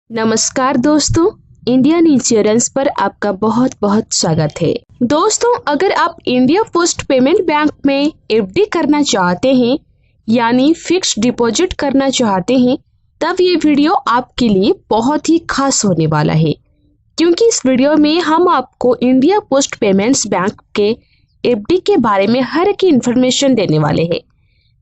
नमस्कार दोस्तों, Indian insurance पर आपका बहुत बहुत स्वागत है। दोस्तों, अगर आप इंडिया पोस्ट पेमेंट बैंक में एफडी करना चाहते हैं यानी फिक्स्ड डिपॉजिट करना चाहते हैं, तब ये वीडियो आपके लिए बहुत ही खास होने वाला है, क्योंकि इस वीडियो में हम आपको इंडिया पोस्ट पेमेंट्स बैंक के एफडी के बारे में हर एक इन्फॉर्मेशन देने वाले हैं,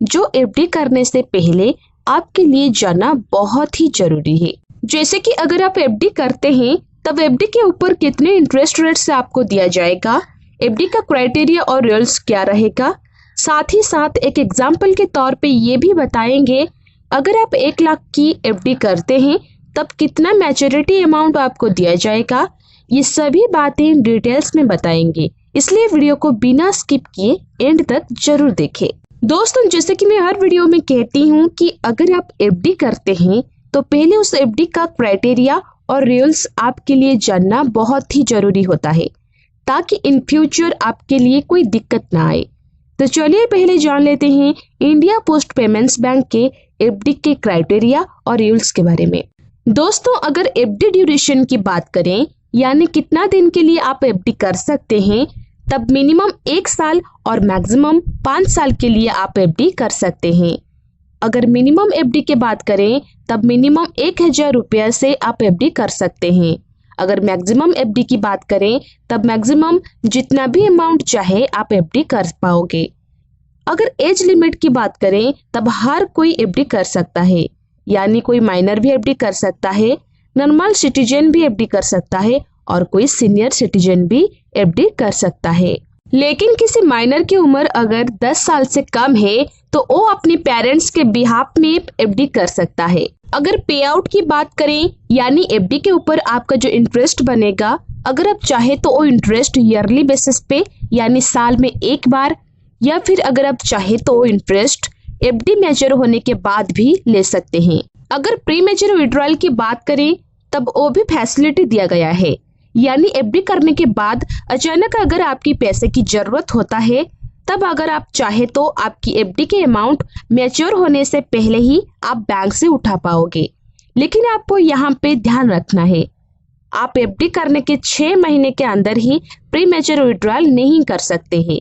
जो एफडी करने से पहले आपके लिए जानना बहुत ही जरूरी है। जैसे कि अगर आप एफडी करते हैं तब एफडी के ऊपर कितने इंटरेस्ट रेट से आपको दिया जाएगा, एफडी का क्राइटेरिया और रूल्स क्या रहेगा, साथ ही साथ एक एग्जाम्पल के तौर पे ये भी बताएंगे अगर आप 1 लाख की एफडी करते हैं तब कितना मैच्योरिटी अमाउंट आपको दिया जाएगा। ये सभी बातें डिटेल्स में बताएंगे, इसलिए वीडियो को बिना स्किप किए एंड तक जरूर देखें। दोस्तों, जैसे कि मैं हर वीडियो में कहती हूँ कि अगर आप एफडी करते हैं तो पहले उस एफडी का क्राइटेरिया और रूल्स आपके लिए जानना बहुत ही जरूरी होता है, ताकि इन फ्यूचर आपके लिए कोई दिक्कत ना आए। तो चलिए पहले जान लेते हैं इंडिया पोस्ट पेमेंट्स बैंक के एफडी के क्राइटेरिया और रूल्स के बारे में। दोस्तों, अगर एफडी ड्यूरेशन की बात करें यानी कितना दिन के लिए आप एफडी कर सकते हैं, तब मिनिमम 1 साल और मैक्सिमम 5 साल के लिए आप एफडी कर सकते हैं। अगर मिनिमम एफडी की बात करें तब मिनिमम 1000 रुपया से आप एफडी कर सकते हैं। अगर मैक्सिमम एफडी की बात करें तब मैक्सिमम जितना भी अमाउंट चाहे आप एफडी कर पाओगे। अगर एज लिमिट की बात करें तब हर कोई एफडी कर सकता है, यानी कोई माइनर भी एफडी कर सकता है, नॉर्मल सिटीजन भी एफडी कर सकता है और कोई सीनियर सिटीजन भी एफडी कर सकता है। लेकिन किसी माइनर की उम्र अगर 10 साल से कम है तो वो अपने पेरेंट्स के बिहाफ में एफडी कर सकता है। अगर पे आउट की बात करें यानी एफडी के ऊपर आपका जो इंटरेस्ट बनेगा, अगर आप चाहे तो वो इंटरेस्ट ईयरली बेसिस पे यानी साल में एक बार, या फिर अगर आप चाहे तो वो इंटरेस्ट एफडी मैच्योर होने के बाद भी ले सकते हैं। अगर प्री मैच्योर विड्रॉल की बात करें तब वो भी फैसिलिटी दिया गया है, यानी एफडी करने के बाद अचानक अगर आपकी पैसे की जरूरत होता है तब अगर आप चाहे तो आपकी एफडी के अमाउंट मैच्योर होने से पहले ही आप बैंक से उठा पाओगे। लेकिन आपको यहाँ पे ध्यान रखना है, आप एफडी करने के 6 महीने के अंदर ही प्री मैच्योर विड्रॉल नहीं कर सकते हैं।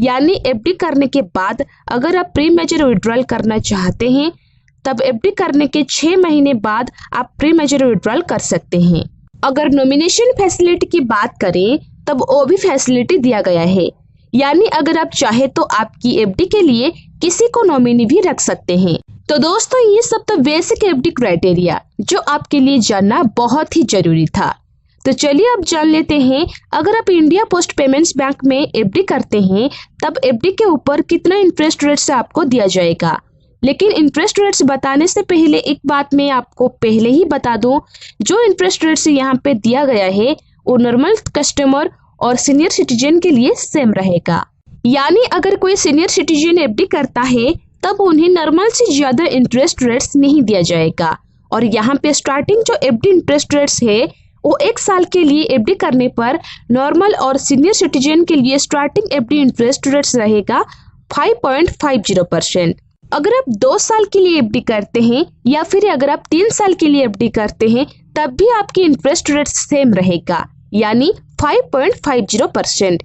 यानी एफडी करने के बाद अगर आप प्री मैच्योर विड्रॉल करना चाहते हैं तब एफडी करने के 6 महीने बाद आप प्री मैच्योर विड्रॉल कर सकते हैं। अगर नॉमिनेशन फैसिलिटी की बात करें तब वो भी फैसिलिटी दिया गया है, यानी अगर आप चाहे तो आपकी एफडी के लिए किसी को नॉमिनी भी रख सकते हैं। तो दोस्तों, ये सब तो बेसिक एफडी क्राइटेरिया जो आपके लिए जानना बहुत ही जरूरी था। तो चलिए अब जान लेते हैं अगर आप इंडिया पोस्ट पेमेंट्स बैंक में एफडी करते हैं तब एफडी के ऊपर कितना इंटरेस्ट रेट से आपको दिया जाएगा। लेकिन इंटरेस्ट रेट्स बताने से पहले एक बात मैं आपको पहले ही बता दूं, जो इंटरेस्ट रेट से यहाँ पे दिया गया है वो नॉर्मल कस्टमर और सीनियर सिटीजन के लिए सेम रहेगा। यानी अगर कोई सीनियर सिटीजन एफडी करता है तब उन्हें नॉर्मल से ज्यादा इंटरेस्ट रेट्स नहीं दिया जाएगा। और यहाँ पे स्टार्टिंग जो एफडी इंटरेस्ट रेट्स है वो 1 साल के लिए एफडी करने पर नॉर्मल और सीनियर सिटीजन के लिए स्टार्टिंग एफडी इंटरेस्ट रेट्स रहेगा 5.50%। अगर आप 2 साल के लिए एफडी करते हैं या फिर अगर आप 3 साल के लिए एफडी करते हैं तब भी आपकी इंटरेस्ट रेट सेम रहेगा, यानी 5.50%।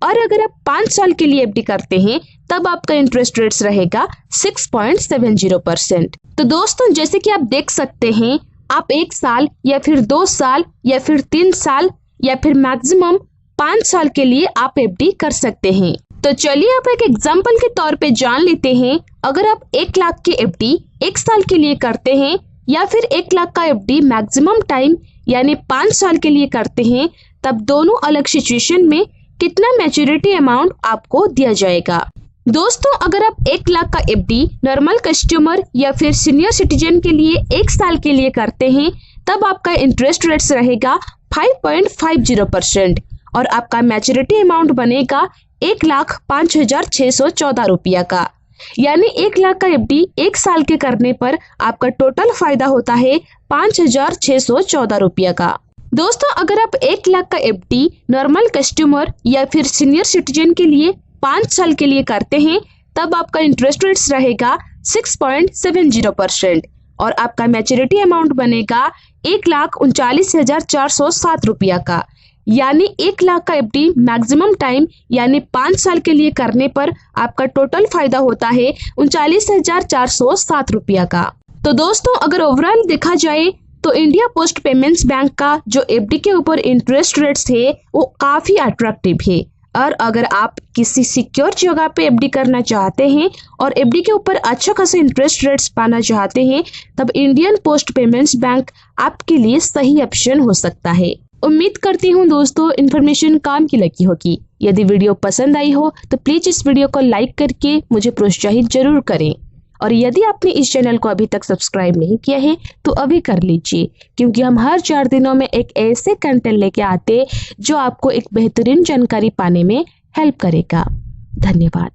और अगर आप 5 साल के लिए एफडी करते हैं तब आपका इंटरेस्ट रेट रहेगा 6.70%। तो दोस्तों, जैसे कि आप देख सकते हैं, आप 1 साल या फिर 2 साल या फिर 3 साल या फिर मैक्सिमम 5 साल के लिए आप एफडी कर सकते हैं। तो चलिए अब एक एग्जाम्पल के तौर पे जान लेते हैं, अगर आप 1 लाख की एफडी 1 साल के लिए करते हैं या फिर 1 लाख का एफडी मैक्सिमम टाइम यानी 5 साल के लिए करते हैं, तब दोनों अलग सिचुएशन में कितना मैच्योरिटी अमाउंट आपको दिया जाएगा। दोस्तों, अगर आप 1 लाख का एफडी नॉर्मल कस्टमर या फिर सीनियर सिटीजन के लिए 1 साल के लिए करते हैं तब आपका इंटरेस्ट रेट रहेगा 5.50% और आपका मैच्योरिटी अमाउंट बनेगा 1,05,614 रुपया का। यानी 1 लाख का एफडी 1 साल के करने पर आपका टोटल फायदा होता है 5,614 रुपया का। दोस्तों, अगर आप 1 लाख का एफडी नॉर्मल कस्टमर या फिर सीनियर सिटीजन के लिए 5 साल के लिए करते हैं तब आपका इंटरेस्ट रेट रहेगा 6.70% और आपका मैच्योरिटी अमाउंट बनेगा 1,39,407 रुपया का। यानी 1 लाख का एफडी मैक्सिमम टाइम यानी 5 साल के लिए करने पर आपका टोटल फायदा होता है 39,407 रुपया का। तो दोस्तों अगर ओवरऑल देखा जाए तो इंडिया पोस्ट पेमेंट्स बैंक का जो एफडी के ऊपर इंटरेस्ट रेट्स है वो काफी अट्रैक्टिव है। और अगर आप किसी सिक्योर जगह पे एफडी करना चाहते हैं और एफडी के ऊपर अच्छा खासा इंटरेस्ट रेट्स पाना चाहते हैं तब इंडियन पोस्ट पेमेंट्स बैंक आपके लिए सही ऑप्शन हो सकता है। उम्मीद करती हूँ दोस्तों इन्फॉर्मेशन काम की लगी होगी। यदि वीडियो पसंद आई हो तो प्लीज इस वीडियो को लाइक करके मुझे प्रोत्साहित जरूर करें। और यदि आपने इस चैनल को अभी तक सब्सक्राइब नहीं किया है तो अभी कर लीजिए, क्योंकि हम हर 4 दिनों में एक ऐसे कंटेंट लेके आते जो आपको एक बेहतरीन जानकारी पाने में हेल्प करेगा। धन्यवाद।